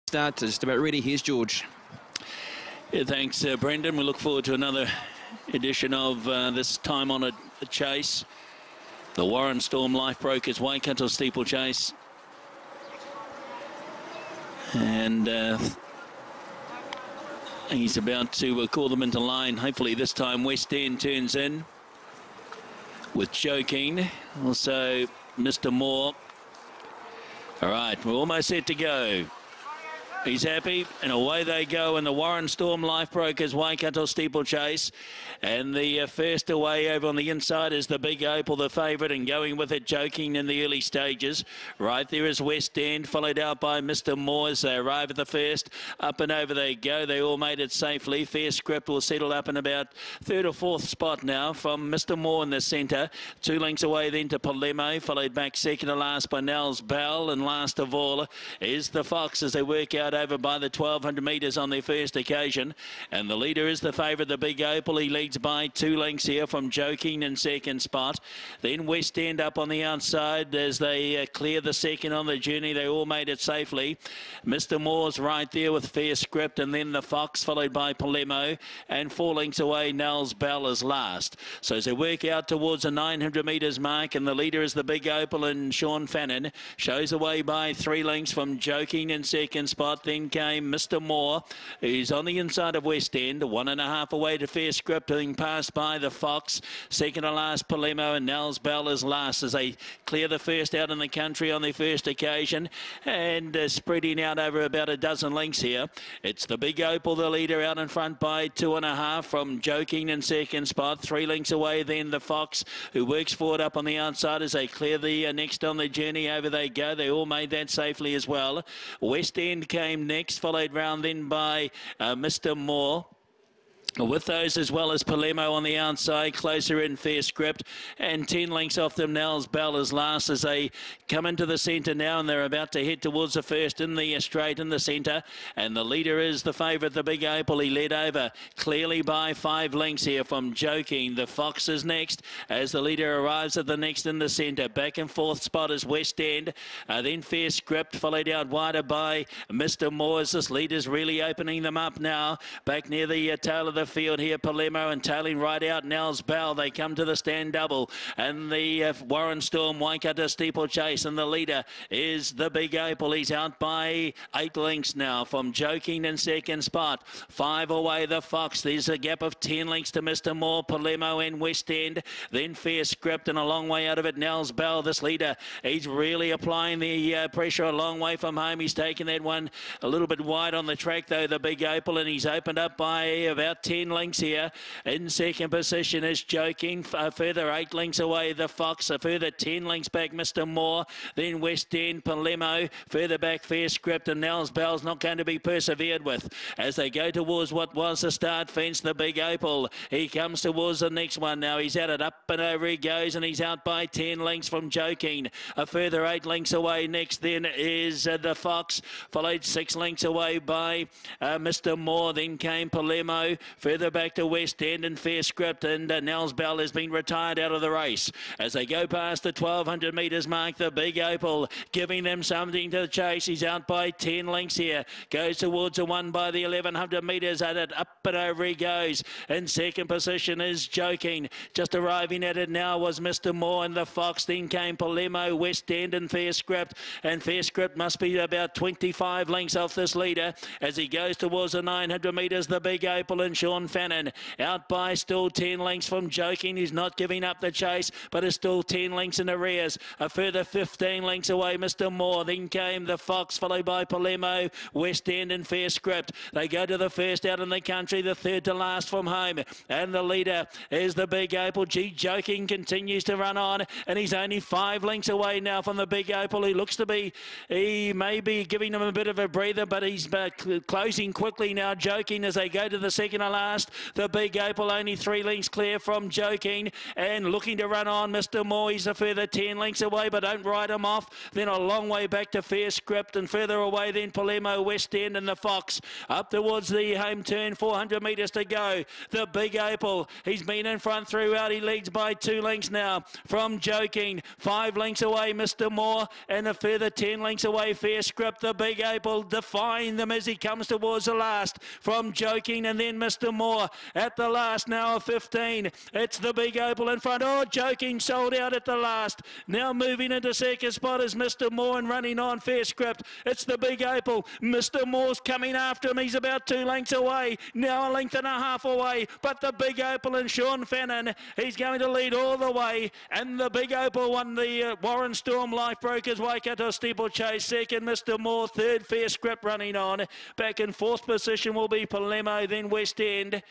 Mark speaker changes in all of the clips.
Speaker 1: Start to just about ready. Here's George.
Speaker 2: Yeah, thanks, Brendan. We look forward to another edition of this time on a chase. The Warren Storm LIFEBROKERS Waikato Steeplechase. And he's about to call them into line. Hopefully this time West End turns in with Joking. Also Mr. Moore. All right, we're almost set to go. He's happy, and away they go in the Warren Storm LIFEBROKERS Waikato Steeplechase. And the first away over on the inside is the Big Opal, the favourite, and going with it, Joking in the early stages. Right there is West End, followed out by Mr. Moore as they arrive at the first. Up and over they go. They all made it safely. Fair Script will settle up in about third or fourth spot now from Mr. Moore in the centre. 2 lengths away then to Palemo, followed back second to last by Nels Bell. And last of all is the Fox as they work out over by the 1,200 metres on their first occasion. And the leader is the favourite, the Big Opal. He leads by 2 lengths here from Joking in second spot. Then West End up on the outside as they clear the second on the journey. They all made it safely. Mr. Moore's right there with Fair Script, and then the Fox followed by Palemo, and 4 lengths away Nels Bell is last. So as they work out towards the 900 metres mark, and the leader is the Big Opal, and Sean Fannin shows away by 3 lengths from Joking in second spot. Then came Mr. Moore, who's on the inside of West End, 1.5 away to Fair Script, being passed by the Fox. Second to last Palemo, and Nels Bell is last as they clear the first out in the country on their first occasion, and spreading out over about a dozen lengths here. It's the Big Opal, the leader, out in front by 2.5 from Joking in second spot. 3 lengths away then the Fox, who works forward up on the outside as they clear the next on the journey. Over they go. They all made that safely as well. West End came next, followed round then by Mr. Moore. With those as well as Palemo on the outside, closer in Fair Script, and 10 lengths off them Nels Bell is last as they come into the centre now, and they're about to head towards the first in the straight in the centre. And the leader is the favourite, the Big Opal. He led over clearly by 5 lengths here from Joking. The Fox is next as the leader arrives at the next in the centre. Back and forth spot is West End, then Fair Script, followed out wider by Mr. Moore. This leader's really opening them up now. Back near the tail of the field here, Palemo, and tailing right out Nels Bell. They come to the stand double, and the Warren Storm Waikato Steeplechase, and the leader is the Big Opal. He's out by 8 lengths now from Joking in second spot. 5 away the Fox. There's a gap of 10 lengths to Mr. Moore, Palemo and West End. Then Fair Script, and a long way out of it Nels Bell. This leader, he's really applying the pressure a long way from home. He's taken that one a little bit wide on the track though, the Big Opal, and he's opened up by about 10 lengths here. In second position is Joking. A further 8 lengths away the Fox. A further 10 lengths back Mr. Moore. Then West End, Palemo. Further back Fair Script, and Nels Bell's not going to be persevered with as they go towards what was the start fence, the Big Opal. He comes towards the next one now. He's at it, up and over he goes, and he's out by 10 lengths from Joking. A further 8 lengths away next then is the Fox, followed 6 lengths away by Mr. Moore. Then came Palemo. Further back to West End and Fair Script, and Nels Bell has been retired out of the race. As they go past the 1,200 metres mark, the Big Opal giving them something to chase. He's out by 10 lengths here. Goes towards the one by the 1,100 metres at it. Up and over he goes. In second position is Joking. Just arriving at it now was Mr. Moore and the Fox. Then came Palemo, West End and Fair Script. And Fair Script must be about 25 lengths off this leader as he goes towards the 900 metres. The Big Opal and Sean Fannin out by still 10 lengths from Joking. He's not giving up the chase, but is still 10 lengths in arrears. A further 15 lengths away Mr. Moore. Then came the Fox, followed by Palemo, West End and Fair Script. They go to the first out in the country, the third to last from home, and the leader is the Big Opal. Joking continues to run on, and he's only 5 lengths away now from the Big Opal. He may be giving him a bit of a breather, but he's closing quickly now, Joking, as they go to the second to last. last. The Big Opal only 3 lengths clear from Joking and looking to run on. Mr. Moore, he's a further 10 lengths away, but don't ride him off. Then a long way back to Fair Script, and further away then Palermo, West End and the Fox. Up towards the home turn, 400 metres to go. The Big Opal, he's been in front throughout. He leads by 2 lengths now from Joking. 5 lengths away, Mr. Moore, and a further 10 lengths away, Fair Script. The Big Opal defying them as he comes towards the last from Joking, and then Mr. Moore at the last now of 15. It's the Big Opal in front. Oh, Joking sold out at the last. Now moving into second spot is Mr. Moore and running on Fair Script. It's the Big Opal. Mr. Moore's coming after him. He's about 2 lengths away. Now a length and a half away. But the Big Opal and Sean Fannin, he's going to lead all the way. And the Big Opal won the Warren Storm LIFEBROKERS Waikato Steeplechase. Second, Mr. Moore. Third, Fair Script running on. Back in fourth position will be Palermo, then West End.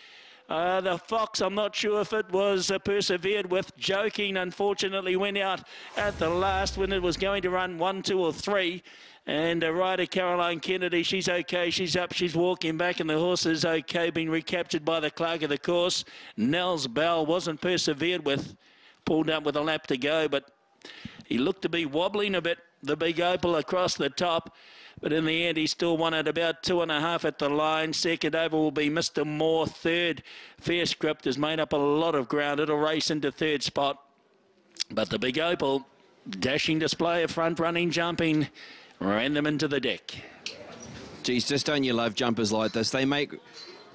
Speaker 2: The Fox, I'm not sure if it was persevered with. Joking, unfortunately, went out at the last when it was going to run 1, 2 or 3. And rider Caroline Kennedy, she's okay. She's up, she's walking back, and the horse is okay, being recaptured by the clerk of the course. Nels Bell wasn't persevered with. Pulled up with a lap to go, but he looked to be wobbling a bit, the Big Opal across the top. But in the end, he still won at about 2.5 at the line. Second over will be Mr. Moore. Third, Fair Script has made up a lot of ground. It'll race into third spot. But the Big Opal, dashing display of front running, jumping, ran them into the deck.
Speaker 1: Geez, just don't you love jumpers like this? They make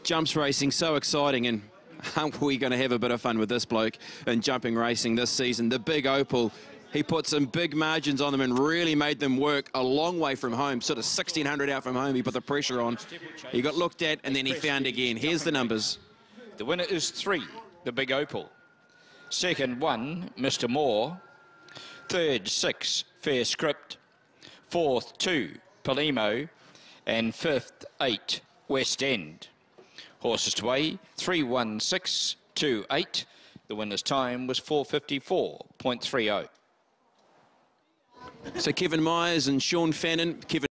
Speaker 1: jumps racing so exciting, and aren't we going to have a bit of fun with this bloke in jumping racing this season? The Big Opal, he put some big margins on them and really made them work a long way from home, sort of 1,600 out from home. He put the pressure on. He got looked at, and then he found again. Here's the numbers.
Speaker 3: The winner is 3, the Big Opal. Second, 1, Mr. Moore. Third, 6, Fair Script. Fourth, 2, Palermo. And fifth, 8, West End. Horses to weigh, 3:16.28. The winner's time was 4:54.30.
Speaker 1: So Kevin Myers and Sean Fannin. Kevin